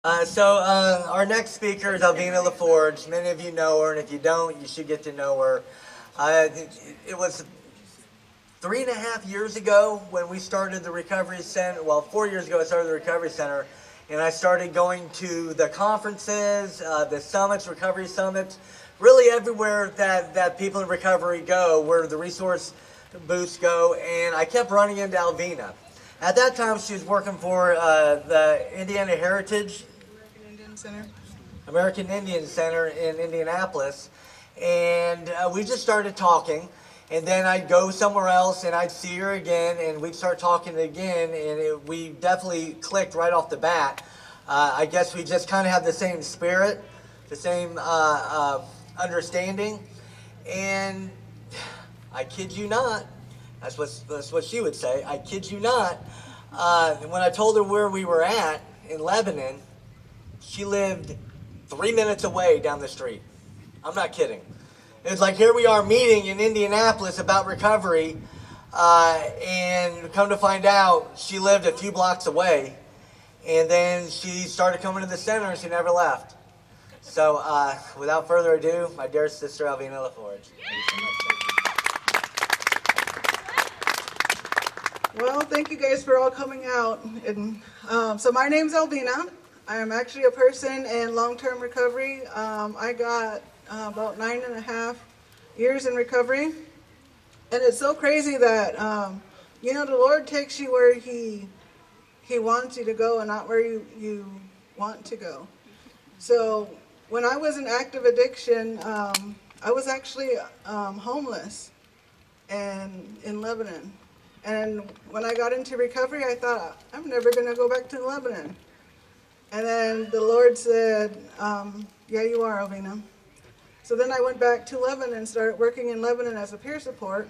Our next speaker is Alvina LaForge. Many of you know her, and if you don't, you should get to know her. It was 3.5 years ago when we started the Recovery Center. Well, 4 years ago I started the Recovery Center, and I started going to the conferences, the summits, recovery summits, really everywhere that people in recovery go, where the resource booths go, and I kept running into Alvina. At that time, she was working for the Indiana Heritage American Indian Center in Indianapolis, and we just started talking. And then I'd go somewhere else, and I'd see her again, and we'd start talking again, and we definitely clicked right off the bat. I guess we just kind of have the same spirit, the same understanding, and I kid you not, that's what she would say. I kid you not. When I told her where we were at in Lebanon, she lived 3 minutes away down the street. I'm not kidding. It's like here we are meeting in Indianapolis about recovery, and come to find out she lived a few blocks away, and then she started coming to the center and she never left. So without further ado, my dear sister Alvina LaForge. Thank you so much. Well, thank you guys for all coming out. And so my name's Alvina. I am actually a person in long-term recovery. I got about 9.5 years in recovery. And it's so crazy that, the Lord takes you where He wants you to go and not where you want to go. So when I was in active addiction, I was actually homeless and in Lebanon. And when I got into recovery, I thought, I'm never going to go back to Lebanon. And then the Lord said, yeah, you are, Alvina. So then I went back to Lebanon and started working in Lebanon as a peer support.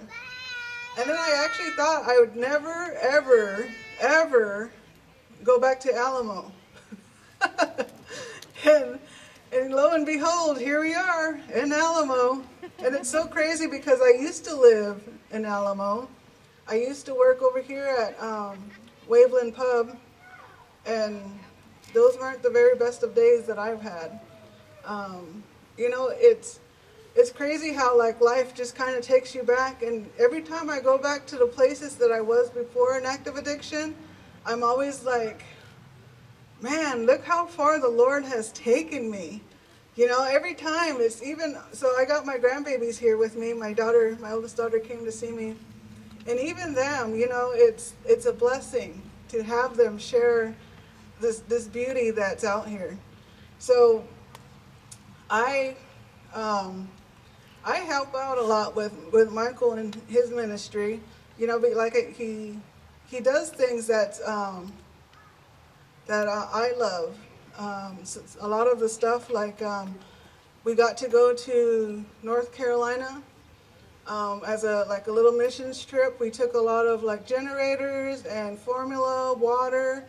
And then I actually thought I would never, ever, ever go back to Alamo. and lo and behold, here we are in Alamo. And it's so crazy because I used to live in Alamo. I used to work over here at Waveland Pub, and those weren't the very best of days that I've had. It's crazy how like life just kind of takes you back, and every time I go back to the places that I was before in active addiction, I'm always like, man, look how far the Lord has taken me. Every time it's even, so I got my grandbabies here with me. My oldest daughter came to see me. And even them, it's a blessing to have them share this beauty that's out here. So I help out a lot with Michael and his ministry. But like he does things that I love. So a lot of the stuff like we got to go to North Carolina. As a little missions trip. We took a lot of like generators and formula, water,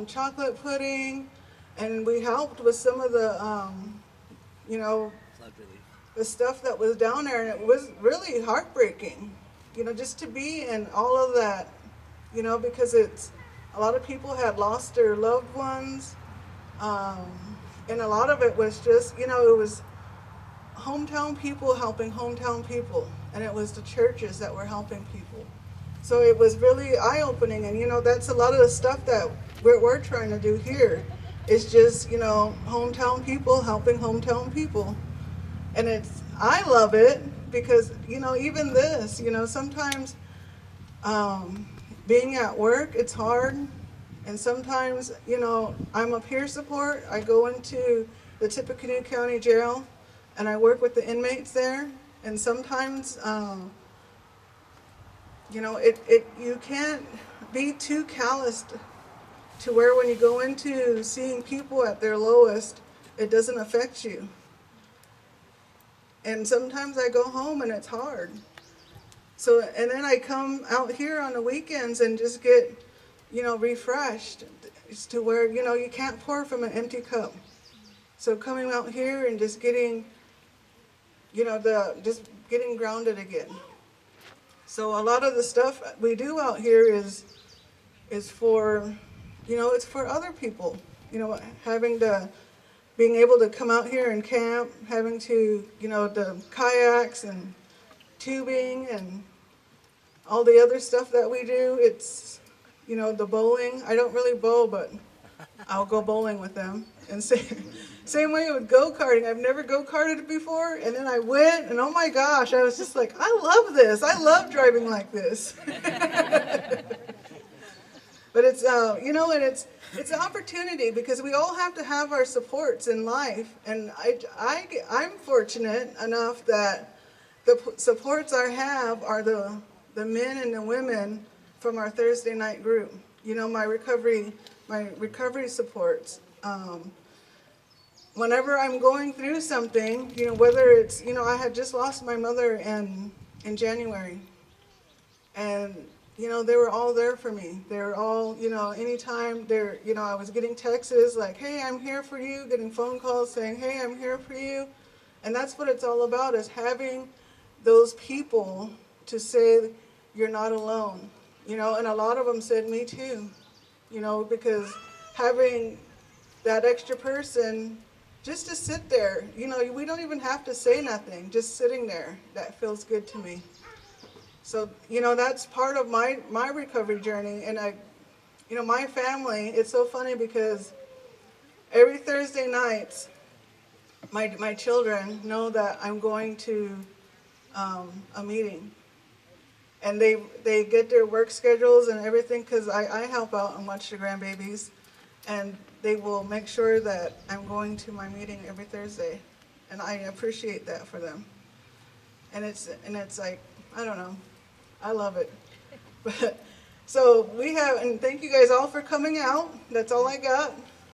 chocolate pudding, and we helped with some of the, the stuff that was down there, and it was really heartbreaking, just to be in all of that, because a lot of people had lost their loved ones, and a lot of it was just, it was hometown people helping hometown people, and it was the churches that were helping people. So it was really eye-opening, and that's a lot of the stuff that we're trying to do here. It's just hometown people helping hometown people, and I love it because even this sometimes being at work it's hard, and sometimes I'm a peer support. I go into the Tippecanoe County Jail and I work with the inmates there, and sometimes, you can't be too calloused to where when you go into seeing people at their lowest, it doesn't affect you. And sometimes I go home and it's hard. So, and then I come out here on the weekends and just get, refreshed. It's to where, you can't pour from an empty cup. So coming out here and just getting just getting grounded again. So a lot of the stuff we do out here is for, it's for other people. being able to come out here and camp, having to, the kayaks and tubing and all the other stuff that we do. It's, the bowling. I don't really bowl, but I'll go bowling with them. And same way with go-karting. I've never go-karted before, and then I went, and oh my gosh, I was just like, I love this. I love driving like this. But it's, and it's an opportunity because we all have to have our supports in life. And I'm fortunate enough that the supports I have are the men and the women from our Thursday night group. My recovery supports. Whenever I'm going through something, whether it's, I had just lost my mother in January. And they were all there for me. They were all, anytime I was getting texts like, hey, I'm here for you, getting phone calls saying, hey, I'm here for you. And that's what it's all about, is having those people to say you're not alone. And a lot of them said, me too, because having that extra person just to sit there, we don't even have to say nothing, just sitting there, that feels good to me. So, that's part of my recovery journey. And my family, it's so funny because every Thursday night, my children know that I'm going to a meeting. And they get their work schedules and everything because I help out and watch the grandbabies. And they will make sure that I'm going to my meeting every Thursday. And I appreciate that for them. And it's like, I don't know. I love it. But so we have, and thank you guys all for coming out. That's all I got.